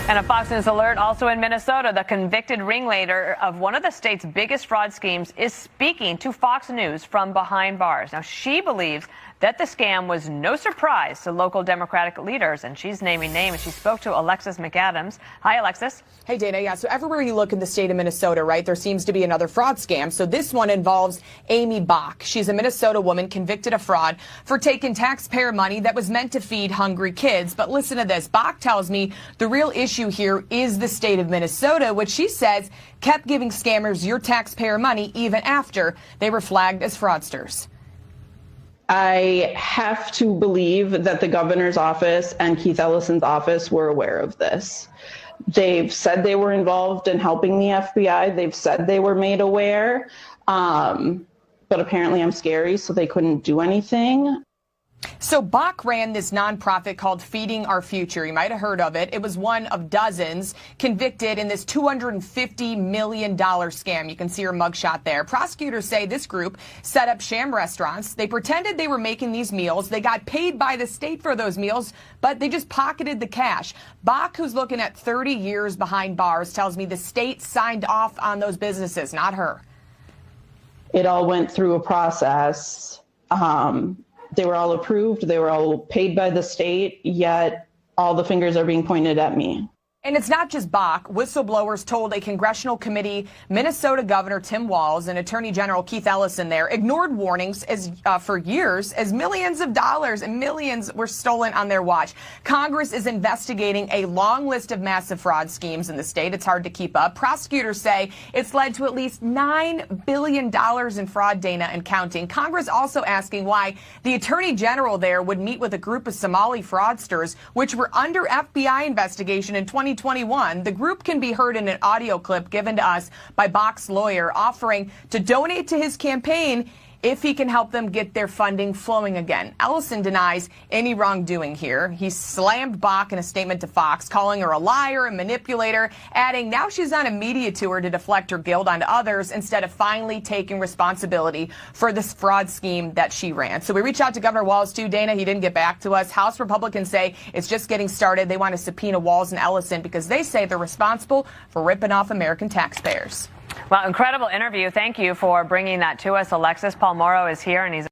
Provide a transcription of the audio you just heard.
And a Fox News alert also in Minnesota. The convicted ringleader of one of the state's biggest fraud schemes is speaking to Fox News from behind bars. Now, she believes that the scam was no surprise to local Democratic leaders, and she's naming names. She spoke to Alexis McAdams. Hi, Alexis. Hey, Dana. Yeah, so everywhere you look in the state of Minnesota, right, there seems to be another fraud scam. So this one involves Amy Bach. She's a Minnesota woman convicted of fraud for taking taxpayer money that was meant to feed hungry kids. But listen to this. Bach tells me the real issue here is the state of Minnesota, which she says kept giving scammers your taxpayer money even after they were flagged as fraudsters. I have to believe that the governor's office and Keith Ellison's office were aware of this. They've said they were involved in helping the FBI. They've said they were made aware, but apparently I'm scary, so they couldn't do anything. So Bach ran this nonprofit called Feeding Our Future. You might have heard of it. It was one of dozens convicted in this $250 million scam. You can see her mugshot there. Prosecutors say this group set up sham restaurants. They pretended they were making these meals. They got paid by the state for those meals, but they just pocketed the cash. Bach, who's looking at 30 years behind bars, tells me the state signed off on those businesses, not her. It all went through a process. They were all approved. They were all paid by the state, yet all the fingers are being pointed at me. And it's not just Bach. Whistleblowers told a congressional committee Minnesota Governor Tim Walz and Attorney General Keith Ellison there ignored warnings for years as millions of dollars and millions were stolen on their watch. Congress is investigating a long list of massive fraud schemes in the state. It's hard to keep up. Prosecutors say it's led to at least $9 billion in fraud, Dana, and counting. Congress also asking why the Attorney General there would meet with a group of Somali fraudsters, which were under FBI investigation in 2021. The group can be heard in an audio clip given to us by Bach's lawyer offering to donate to his campaign if he can help them get their funding flowing again. Ellison denies any wrongdoing here. He slammed Bach in a statement to Fox, calling her a liar and manipulator, adding now she's on a media tour to deflect her guilt onto others instead of finally taking responsibility for this fraud scheme that she ran. So we reached out to Governor Walz too, Dana. He didn't get back to us. House Republicans say it's just getting started. They want to subpoena Walz and Ellison because they say they're responsible for ripping off American taxpayers. Well, incredible interview. Thank you for bringing that to us, Alexis. Paul Morrow is here, and he's